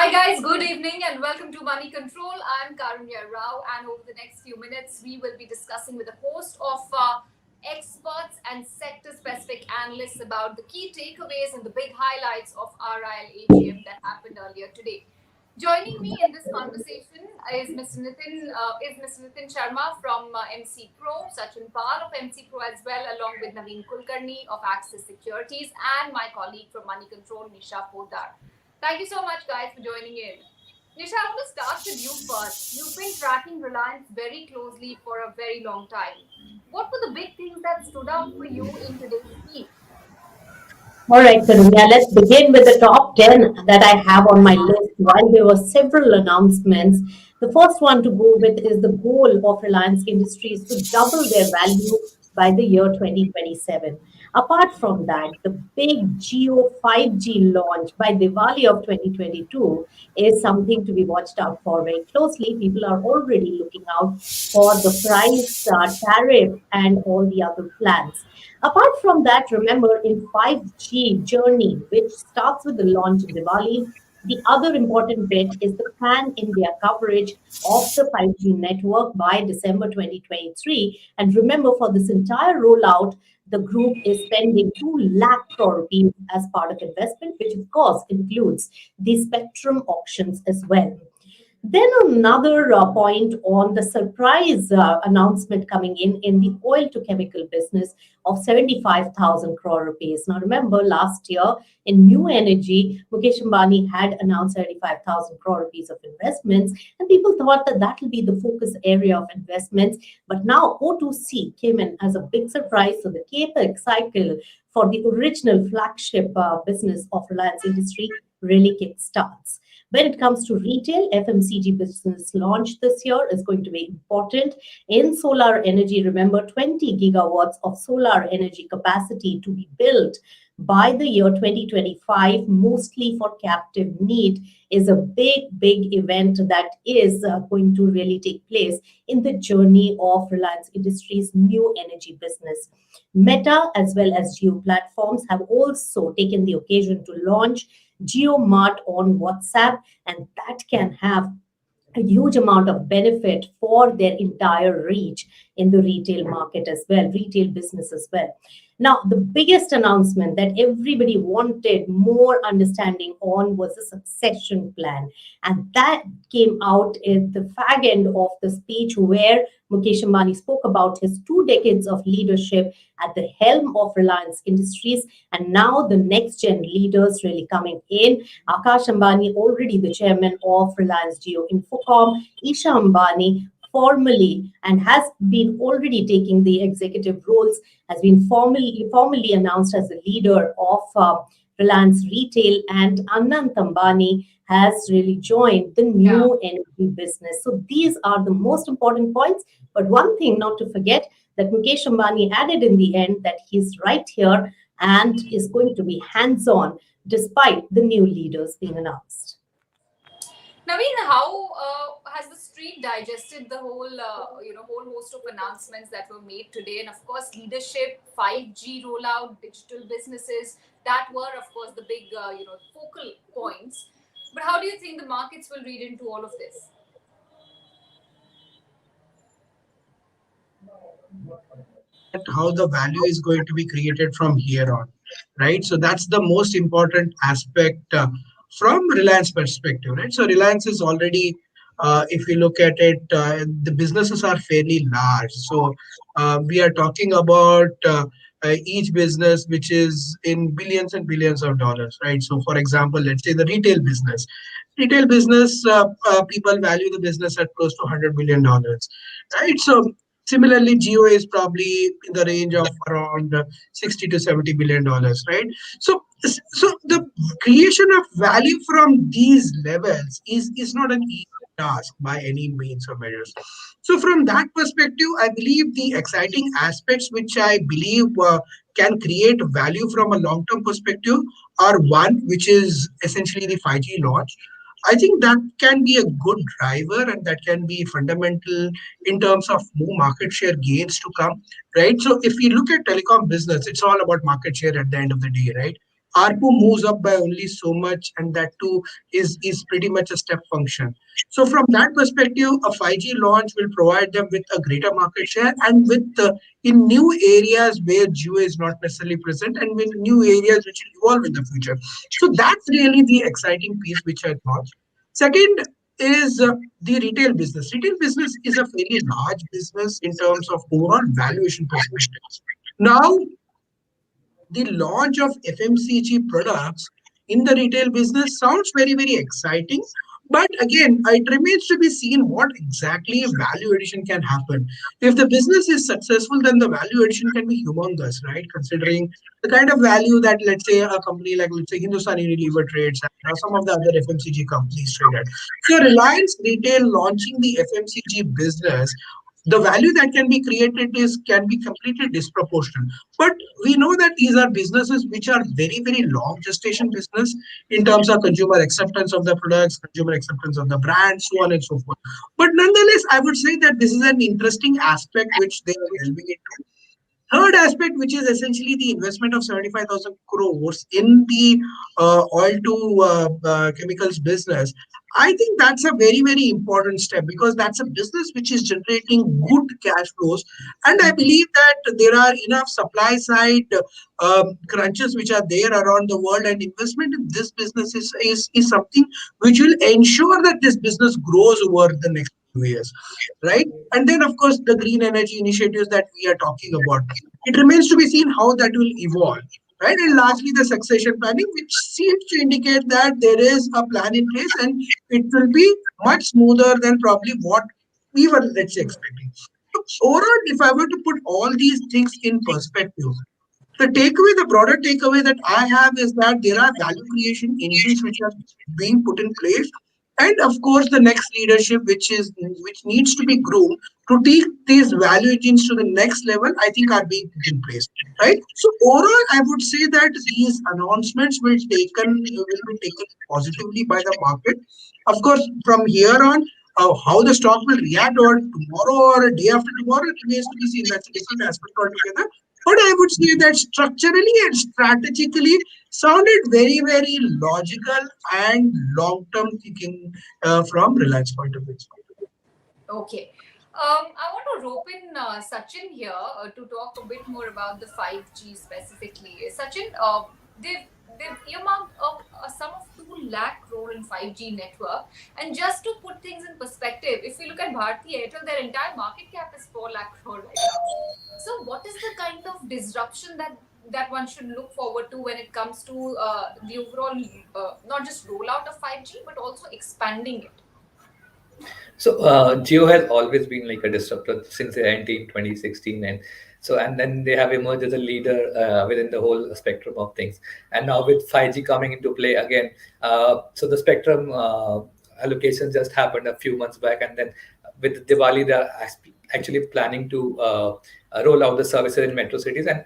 Hi guys, good evening and welcome to Money Control. I'm Karunya Rao, and over the next few minutes we will be discussing with a host of experts and sector-specific analysts about the key takeaways and the big highlights of RIL AGM that happened earlier today. Joining me in this conversation is Mr. Nitin Sharma from MC Pro, Sachin Pal of MC Pro as well, along with Naveen Kulkarni of Axis Securities, and my colleague from Money Control, Nisha Podar. Thank you so much, guys, for joining in. Nisha, I want to start with you first. You've been tracking Reliance very closely for a very long time. What were the big things that stood out for you in today's speech? All right, Karunya, let's begin with the top 10 that I have on my list. While there were several announcements, the first one to go with is the goal of Reliance Industries to double their value by the year 2027. Apart from that, the big Geo 5G launch by Diwali of 2022 is something to be watched out for very closely. People are already looking out for the price, tariff, and all the other plans. Apart from that, remember in 5G journey, which starts with the launch in Diwali, the other important bit is the pan India coverage of the 5G network by December 2023. And remember, for this entire rollout, the group is spending 2 lakh crore rupees as part of investment, which of course includes the spectrum auctions as well. Then another point on the surprise announcement coming in the oil to chemical business of 75,000 crore rupees. Now remember last year in new energy, Mukesh Ambani had announced 75,000 crore rupees of investments, and people thought that that will be the focus area of investments. But now O2C came in as a big surprise. So the CAPEX cycle for the original flagship business of Reliance Industry really kickstarts. When it comes to retail, FMCG business launch this year is going to be important. In solar energy, remember 20 gigawatts of solar energy capacity to be built by the year 2025, mostly for captive need, is a big event that is going to really take place in the journey of Reliance Industries' new energy business. Meta as well as Geo platforms have also taken the occasion to launch GeoMart on WhatsApp, and that can have a huge amount of benefit for their entire reach in the retail market as well, retail business as well. Now, the biggest announcement that everybody wanted more understanding on was the succession plan. And that came out at the fag end of the speech where Mukesh Ambani spoke about his 2 decades of leadership at the helm of Reliance Industries, and now the next gen leaders really coming in. Akash Ambani, already the chairman of Reliance Jio Infocom, Isha Ambani, formally and has been already taking the executive roles, has been formally announced as the leader of Reliance Retail, and Anant Ambani has really joined the Yeah. new energy business. So these are the most important points. But one thing not to forget that Mukesh Ambani added in the end that he's right here and is going to be hands-on despite the new leaders being announced. Naveen, how has the street digested the whole host of announcements that were made today? And of course, leadership, 5G rollout, digital businesses, that were, of course, the big, focal points. But how do you think the markets will read into all of this? At how the value is going to be created from here on, right? So that's the most important aspect from Reliance perspective, right? So Reliance is already, if you look at it, the businesses are fairly large. So we are talking about each business which is in billions and billions of dollars, right? So for example, let's say the retail business. Retail business, people value the business at close to $100 billion, right? So similarly, Geo is probably in the range of around 60 to 70 billion dollars, right? So the creation of value from these levels is not an easy task by any means or measures. So from that perspective, I believe the exciting aspects which I believe can create value from a long-term perspective are one, which is essentially the 5G launch. I think that can be a good driver and that can be fundamental in terms of more market share gains to come, right? So if we look at telecom business, it's all about market share at the end of the day, right? ARPU moves up by only so much, and that too is pretty much a step function. So from that perspective, a 5G launch will provide them with a greater market share, and with in new areas where Jio is not necessarily present, and with new areas which will evolve in the future. So that's really the exciting piece which I thought. Second is the retail business. Retail business is a fairly large business in terms of overall valuation perspective. Now, the launch of FMCG products in the retail business sounds very, very exciting. But again, it remains to be seen what exactly value addition can happen. If the business is successful, then the value addition can be humongous, right? Considering the kind of value that, let's say, a company like, let's say, Hindustan Unilever trades at, or some of the other FMCG companies trade at. So, Reliance Retail launching the FMCG business, the value that can be created is can be completely disproportionate. But we know that these are businesses which are very, very long gestation business in terms of consumer acceptance of the products, consumer acceptance of the brand, so on and so forth. But nonetheless, I would say that this is an interesting aspect which they are delving into. Third aspect, which is essentially the investment of 75,000 crores in the oil to chemicals business. I think that's a very, very important step, because that's a business which is generating good cash flows. And I believe that there are enough supply side crunches which are there around the world, and investment in this business is something which will ensure that this business grows over the next few years, right? And then, of course, the green energy initiatives that we are talking about. It remains to be seen how that will evolve, right? And lastly, the succession planning, which seems to indicate that there is a plan in place, and it will be much smoother than probably what we were, let's say, expecting. So overall, if I were to put all these things in perspective, the takeaway, the broader takeaway that I have is that there are value creation engines which are being put in place, and of course the next leadership which needs to be groomed to take these value engines to the next level, I think are being put in place. Right. So overall, I would say that these announcements will be taken positively by the market. Of course, from here on, how the stock will react or tomorrow or a day after tomorrow remains to be seen. That's a different aspect altogether. But I would say that structurally and strategically sounded very, very logical and long-term thinking from Reliance point of view. Okay. I want to rope in Sachin here to talk a bit more about the 5G specifically. Sachin, they've earmarked a sum of 2 lakh crore in 5G network. And just to put things in perspective, if we look at Bharti Airtel, their entire market cap is 4 lakh crore right now. So, what is the kind of disruption that one should look forward to when it comes to the overall, not just rollout of 5G, but also expanding it? So Geo has always been like a disruptor since the 2016, and then they have emerged as a leader within the whole spectrum of things. And now with 5G coming into play again, so the spectrum allocation just happened a few months back, and then with Diwali they are actually planning to roll out the services in metro cities, and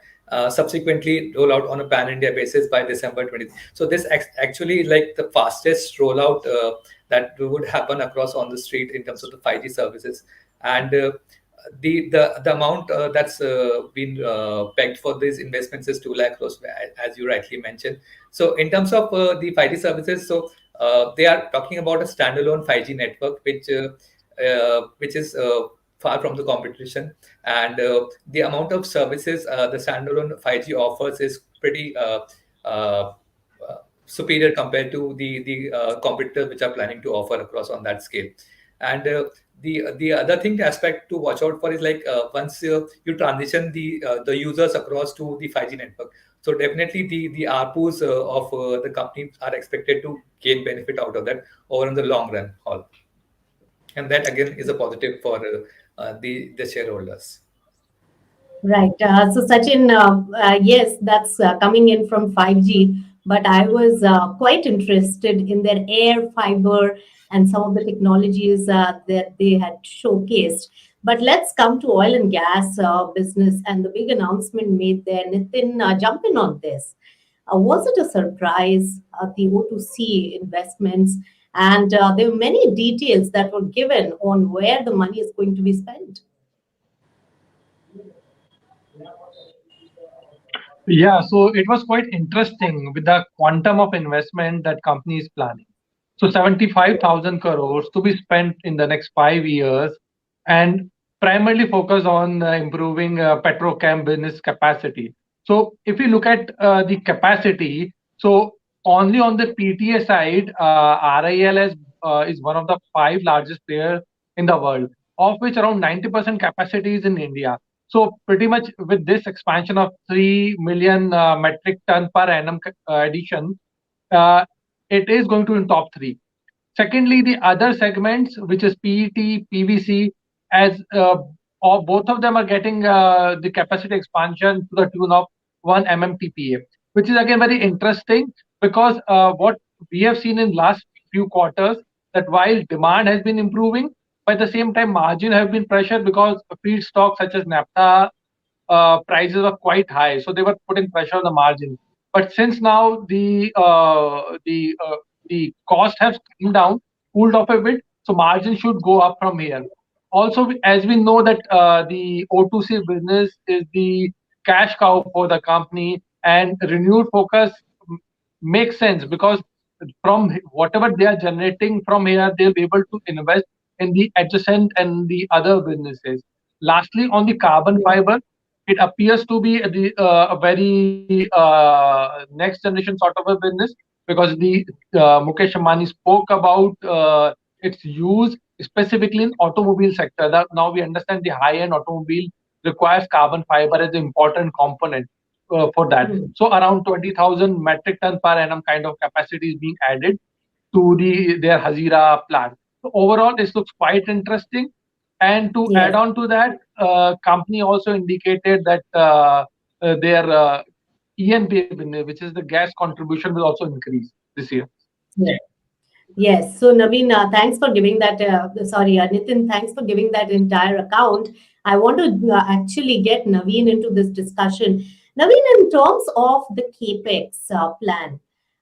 subsequently roll out on a pan-India basis by December 20th. So this actually like the fastest rollout that would happen across on the street in terms of the 5G services. And the amount that's been pegged for these investments is 2 lakh crores, as you rightly mentioned. So in terms of the 5G services, so they are talking about a standalone 5G network, which is far from the competition, and the amount of services the standalone 5G offers is pretty uh, superior compared to the competitors which are planning to offer across on that scale. And the other thing aspect to watch out for is like once you transition the users across to the 5G network, so definitely the ARPUs of the companies are expected to gain benefit out of that over in the long run all, and that again is a positive for the shareholders. Right. So, Sachin, yes, that's coming in from 5G, but I was quite interested in their air fiber and some of the technologies that they had showcased. But let's come to oil and gas business and the big announcement made there. Nitin, jump in on this. Was it a surprise, the O2C investments? And there were many details that were given on where the money is going to be spent. Yeah, so it was quite interesting with the quantum of investment that company is planning. So 75,000 crores to be spent in the next 5 years and primarily focus on improving petrochem business capacity. So if you look at the capacity, so only on the PTA side, RIL is one of the five largest players in the world, of which around 90% capacity is in India. So pretty much with this expansion of 3 million metric ton per annum addition, uh, it is going to in top three. Secondly, the other segments, which is PET, PVC, as both of them are getting the capacity expansion to the tune of 1 MMTPA, which is again very interesting because what we have seen in last few quarters that while demand has been improving, by the same time margin have been pressured because feedstock such as naphtha prices were quite high, so they were putting pressure on the margin. But since now the cost has come down, cooled off a bit, so margin should go up from here. Also, as we know that the O2C business is the cash cow for the company, and renewed focus makes sense because from whatever they are generating from here, they'll be able to invest in the adjacent and the other businesses. Lastly, on the carbon fiber, it appears to be a very next generation sort of a business because the Mukesh Ambani spoke about its use specifically in automobile sector. That now we understand the high-end automobile requires carbon fiber as an important component for that. Hmm. So around 20,000 metric ton per annum kind of capacity is being added to their Hazira plant. So overall, this looks quite interesting. And to add Yes. on to that, company also indicated that their ENP, which is the gas contribution, will also increase this year. Yes. Yes. So, Naveen, thanks for giving that. Sorry, Nitin, thanks for giving that entire account. I want to actually get Naveen into this discussion. Naveen, in terms of the capex plan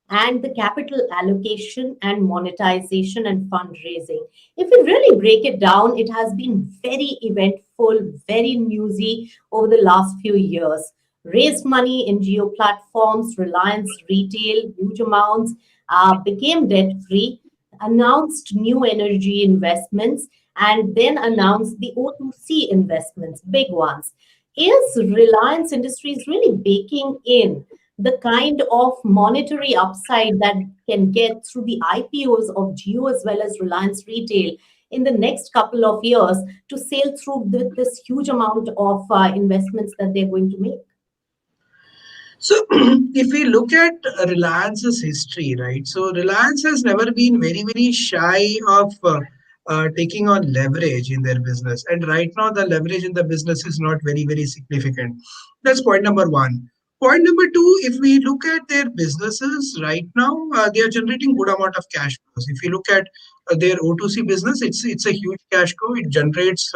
and the capital allocation and monetization and fundraising, if we really break it down, it has been very eventful, very newsy over the last few years. Raised money in geo platforms, Reliance Retail, huge amounts, became debt free, announced new energy investments, and then announced the O2C investments, big ones. Is Reliance Industries really baking in the kind of monetary upside that can get through the IPOs of Geo as well as Reliance Retail in the next couple of years to sail through with this huge amount of investments that they're going to make? So, if we look at Reliance's history, right? So, Reliance has never been very, very shy of taking on leverage in their business. And right now, the leverage in the business is not very, very significant. That's point number one. Point number two, if we look at their businesses right now, they are generating good amount of cash flows. If you look at their O2C business, it's a huge cash flow. It generates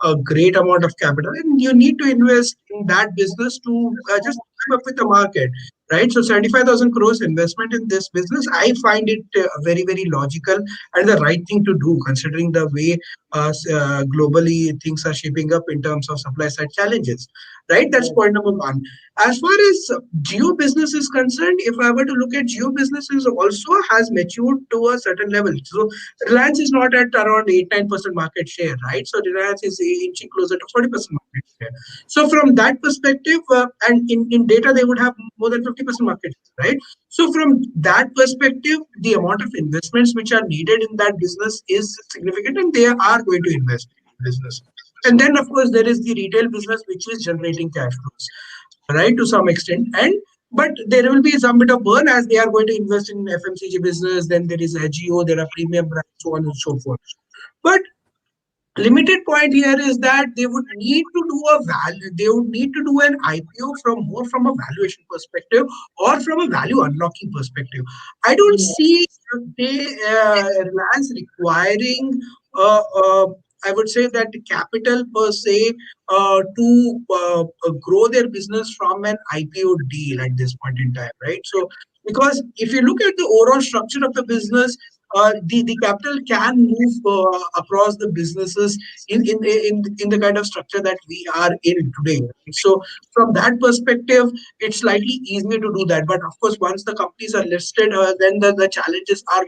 a great amount of capital, and you need to invest in that business to just keep up with the market, right? So 75,000 crores investment in this business, I find it very, very logical and the right thing to do, considering the way globally things are shaping up in terms of supply side challenges, right? That's point number one. As far as geo business is concerned, if I were to look at geo businesses, also has matured to a certain level. So Reliance is not at around 8-9% market share, right? So Reliance is inching closer to 40% market share. So from that perspective, and in data, they would have more than 50% market share, right? So from that perspective, the amount of investments which are needed in that business is significant, and they are going to invest in business. And then, of course, there is the retail business which is generating cash flows, right, to some extent. And but there will be some bit of burn as they are going to invest in FMCG business. Then there is AGO, there are premium brands, so on and so forth. But limited point here is that they would need to do a value, they would need to do an IPO from more from a valuation perspective or from a value unlocking perspective. I don't Yeah. see they Reliance requiring I would say that capital per se to grow their business from an IPO deal at this point in time, right? So because if you look at the overall structure of the business, the capital can move across the businesses in the kind of structure that we are in today. Right? So from that perspective, it's slightly easier to do that. But of course, once the companies are listed, then the challenges are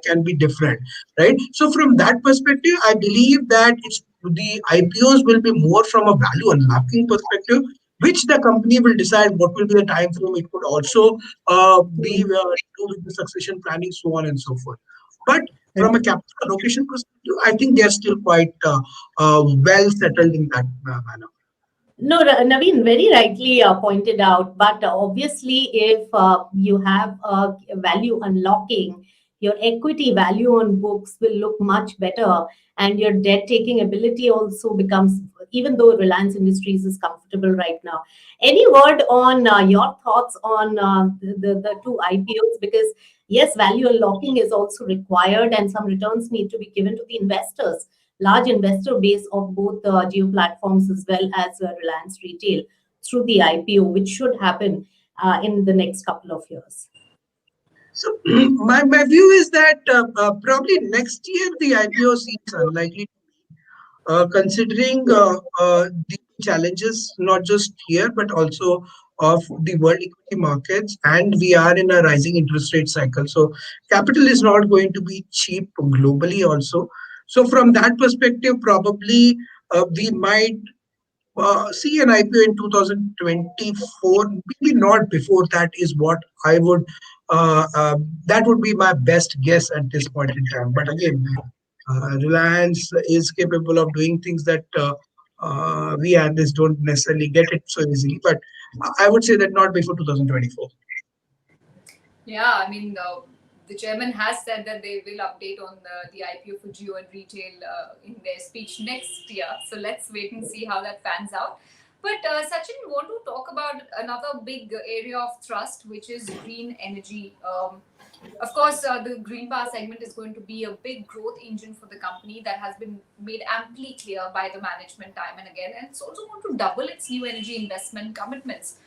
can be different, right? So from that perspective, I believe that it's the IPOs will be more from a value unlocking perspective, which the company will decide what will be the time frame. It could also be do with the succession planning, so on and so forth. But from a capital allocation perspective, I think they are still quite well settled in that manner. No, Naveen very rightly pointed out, but obviously, if you have value unlocking, your equity value on books will look much better, and your debt taking ability also becomes, even though Reliance Industries is comfortable right now. Any word on your thoughts on the two IPOs? Because yes, value unlocking is also required, and some returns need to be given to the investors, large investor base of both geo platforms as well as Reliance Retail through the IPO, which should happen in the next couple of years. So my view is that probably next year the IPO seems unlikely, considering the challenges not just here but also of the world equity markets, and we are in a rising interest rate cycle. So capital is not going to be cheap globally also. So from that perspective, probably we might see an IPO in 2024, maybe not before. That is what I would. That would be my best guess at this point in time. But again, Reliance is capable of doing things that we analysts don't necessarily get it so easily. But I would say that not before 2024. Yeah, I mean, the chairman has said that they will update on the IPO for Jio and retail in their speech next year. So let's wait and see how that pans out. But Sachin, we want to talk about another big area of thrust, which is green energy. Of course, the green power segment is going to be a big growth engine for the company that has been made amply clear by the management time and again. And it's also going to double its new energy investment commitments.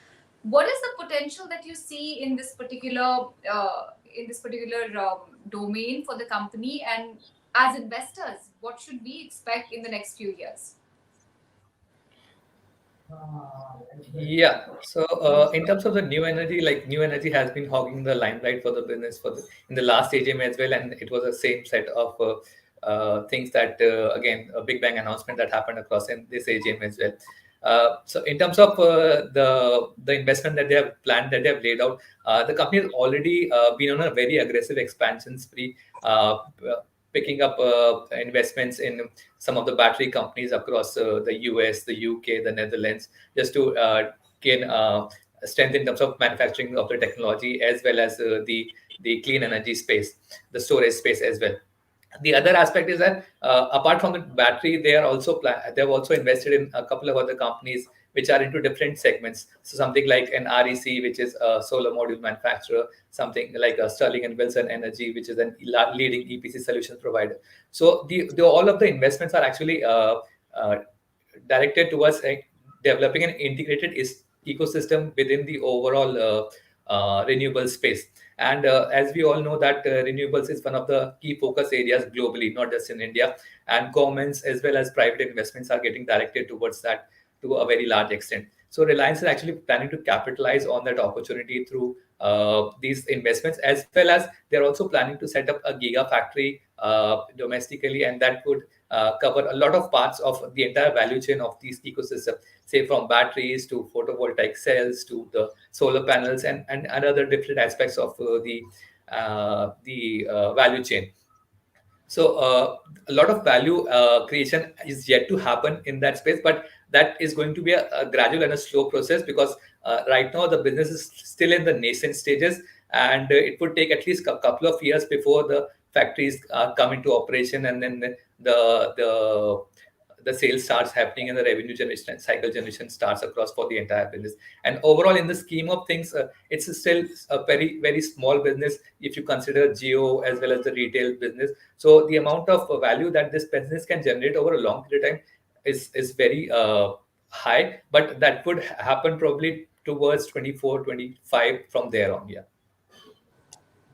What is the potential that you see in this particular domain for the company, and as investors, what should we expect in the next few years? Yeah. So in terms of the new energy, like new energy has been hogging the limelight for the business in the last AGM as well, and it was the same set of things that again a big bang announcement that happened across in this AGM as well. So in terms of the investment that they have planned, that they have laid out, the company has already been on a very aggressive expansion spree, picking up investments in some of the battery companies across the US, the UK, the Netherlands, just to gain strength in terms of manufacturing of the technology, as well as the clean energy space, the storage space as well. The other aspect is that apart from the battery, they have also invested in a couple of other companies which are into different segments. So something like an REC, which is a solar module manufacturer, something like a Sterling and Wilson Energy, which is a leading EPC solutions provider. So all of the investments are actually directed towards developing an integrated ecosystem within the overall renewable space. And as we all know that renewables is one of the key focus areas globally, not just in India, and governments as well as private investments are getting directed towards that to a very large extent. So Reliance is actually planning to capitalize on that opportunity through these investments, as well as they're also planning to set up a gigafactory domestically, and that would cover a lot of parts of the entire value chain of these ecosystems, say from batteries to photovoltaic cells to the solar panels and other different aspects of the value chain. So a lot of value creation is yet to happen in that space, but that is going to be a gradual and a slow process, because right now the business is still in the nascent stages, and it would take at least a couple of years before the factories come into operation, and then the sales starts happening and the revenue generation and cycle generation starts across for the entire business. And overall, in the scheme of things, it's still a very, very small business if you consider geo as well as the retail business. So the amount of value that this business can generate over a long period of time is very high, but that would happen probably towards 24, 25 from there on. Yeah.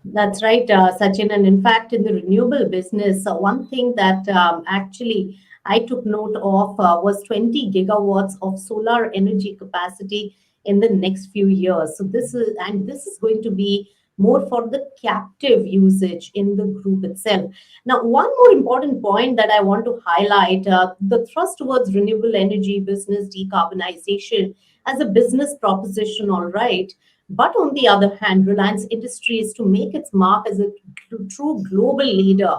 That's right, Sachin. And in fact, in the renewable business, one thing that actually I took note of was 20 gigawatts of solar energy capacity in the next few years. So this is going to be more for the captive usage in the group itself. Now, one more important point that I want to highlight, the thrust towards renewable energy business decarbonization as a business proposition, all right. But on the other hand, Reliance Industries, to make its mark as a true global leader,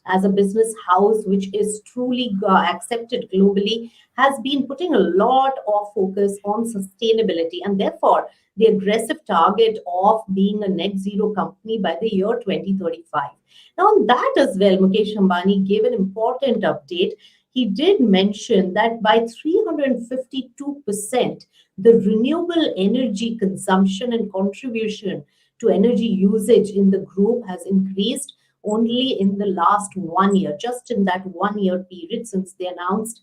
as a business house which is truly accepted globally, has been putting a lot of focus on sustainability, and therefore the aggressive target of being a net zero company by the year 2035. Now, on that as well, Mukesh Ambani gave an important update. He did mention that by 352%, the renewable energy consumption and contribution to energy usage in the group has increased only in the last 1 year, just in that 1 year period since they announced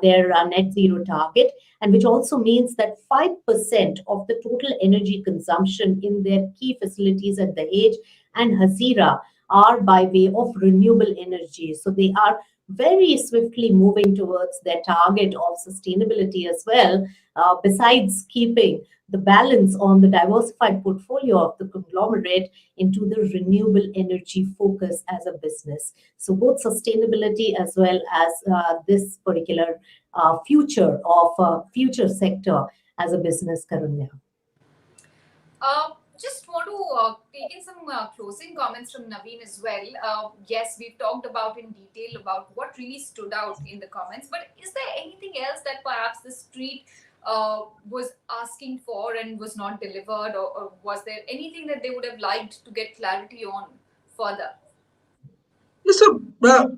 their net zero target, and which also means that 5% of the total energy consumption in their key facilities at Dahej and Hazira are by way of renewable energy. So they are very swiftly moving towards their target of sustainability as well, besides keeping the balance on the diversified portfolio of the conglomerate into the renewable energy focus as a business. So both sustainability as well as this particular future of future sector as a business, Karunya. Just want to take in some closing comments from Naveen as well. Yes, we've talked about in detail about what really stood out in the comments, but is there anything else that perhaps the street was asking for and was not delivered, or was there anything that they would have liked to get clarity on further? Yes, so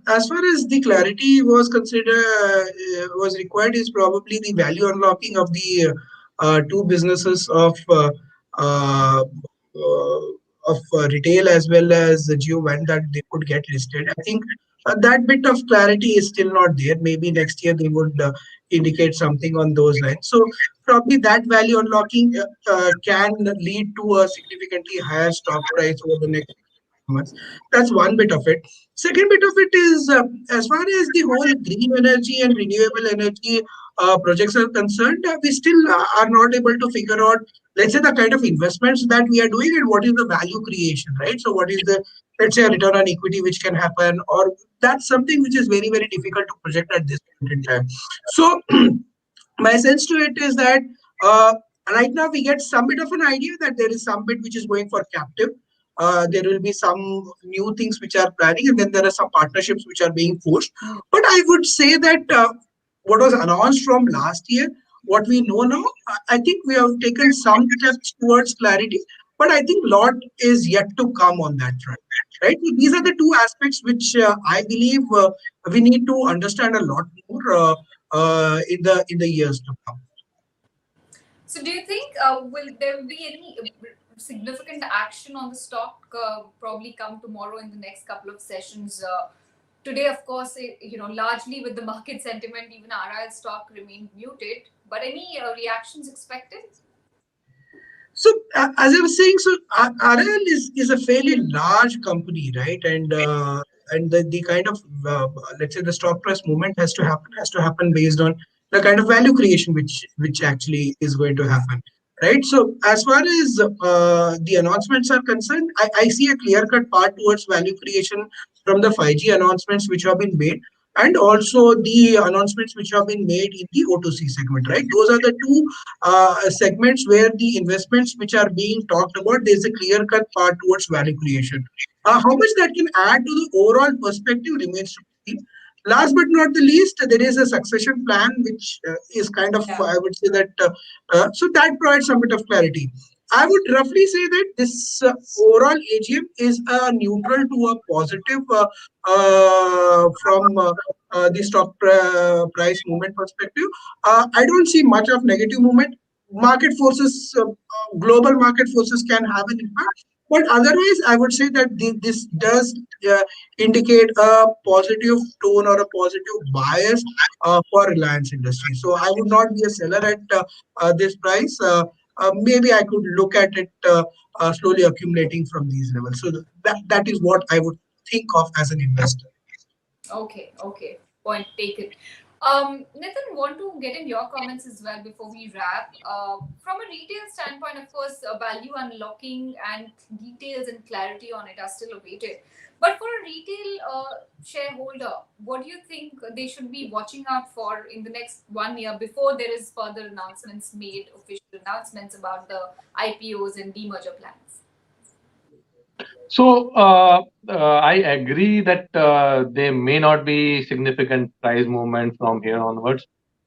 as far as the clarity was was required, is probably the value unlocking of the two businesses uh, uh, retail as well as the Geo when that they could get listed. I think that bit of clarity is still not there. Maybe next year they would indicate something on those lines. So probably that value unlocking can lead to a significantly higher stock price over the next months. That's one bit of it. Second bit of it is as far as the whole green energy and renewable energy projects are concerned, we still are not able to figure out, let's say, the kind of investments that we are doing and what is the value creation, right? So, what is the, let's say, a return on equity which can happen, or that's something which is very, very difficult to project at this point in time. So, my sense to it is that uh, right now we get some bit of an idea that there is some bit which is going for captive. There will be some new things which are planning, and then there are some partnerships which are being forced. But I would say that what was announced from last year, what we know now, I think we have taken some steps towards clarity, but I think lot is yet to come on that front. Right? So these are the two aspects which I believe we need to understand a lot more in the years to come. So, do you think will there be any significant action on the stock? Probably come tomorrow in the next couple of sessions. Today, of course, largely with the market sentiment, even RIL stock remained muted. But any reactions expected? So as I was saying, so RIL is a fairly large company, right? And the kind of let's say the stock price movement has to happen based on the kind of value creation which actually is going to happen, right? So as far as the announcements are concerned, I see a clear cut path towards value creation from the 5G announcements which have been made, and also the announcements which have been made in the O2C segment, right? Those are the two segments where the investments which are being talked about, there's a clear cut path towards value creation. How much that can add to the overall perspective remains to be seen. Last but not the least, there is a succession plan which is kind of, Yeah. I would say that, so that provides some bit of clarity. I would roughly say that this overall AGM is a neutral to a positive from the stock price movement perspective. I don't see much of negative movement. Market forces, global market forces can have an impact, but otherwise, I would say that this does indicate a positive tone or a positive bias for Reliance Industries. So I would not be a seller at this price. maybe I could look at it slowly accumulating from these levels. So that is what I would think of as an investor. Okay. Point taken. Nitin, want to get in your comments as well before we wrap. From a retail standpoint, of course, value unlocking and details and clarity on it are still awaited. But for a retail shareholder, what do you think they should be watching out for in the next 1 year before there is further announcements made, official announcements about the IPOs and demerger plans? So I agree that there may not be significant price movement from here onwards,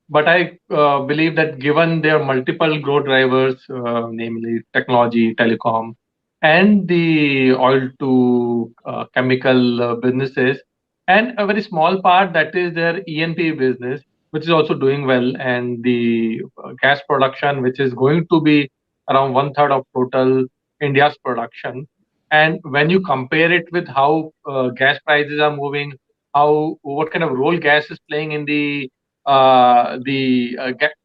but I believe that given their multiple growth drivers, namely technology, telecom, and the oil to chemical businesses, and a very small part that is their E&P business, which is also doing well, and the gas production, which is going to be around one third of total India's production. And when you compare it with how gas prices are moving, how what kind of role gas is playing in the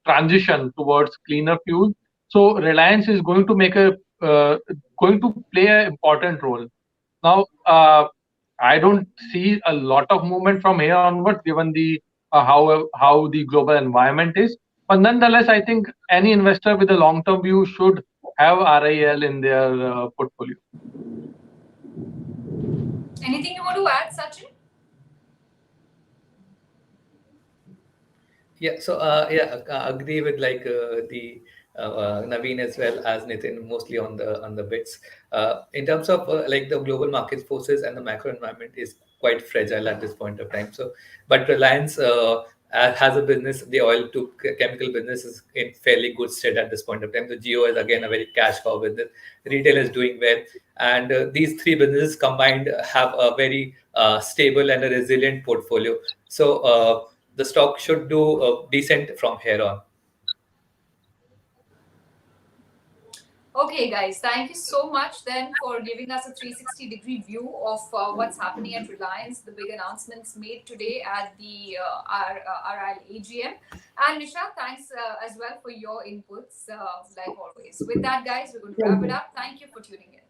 transition towards cleaner fuel, so Reliance is going to make a going to play an important role. Now, I don't see a lot of movement from here onwards, given the how the global environment is. But nonetheless, I think any investor with a long-term view should have RIL in their portfolio. Anything you want to add, Sachin? Yeah, so agree with like the Naveen as well as Nitin, mostly on the bits. In terms of like the global market forces and the macro environment is quite fragile at this point of time. So, but Reliance has a business, the oil to chemical business is in fairly good state at this point of time. The Geo is again a very cash cow business. Retail is doing well, and these three businesses combined have a very stable and a resilient portfolio. So. The stock should do decent from here on. Okay, guys, thank you so much then for giving us a 360-degree view of what's happening at Reliance, the big announcements made today at the RIL AGM. And Nisha, thanks as well for your inputs, like always. With that, guys, we're going to wrap it up. Thank you for tuning in.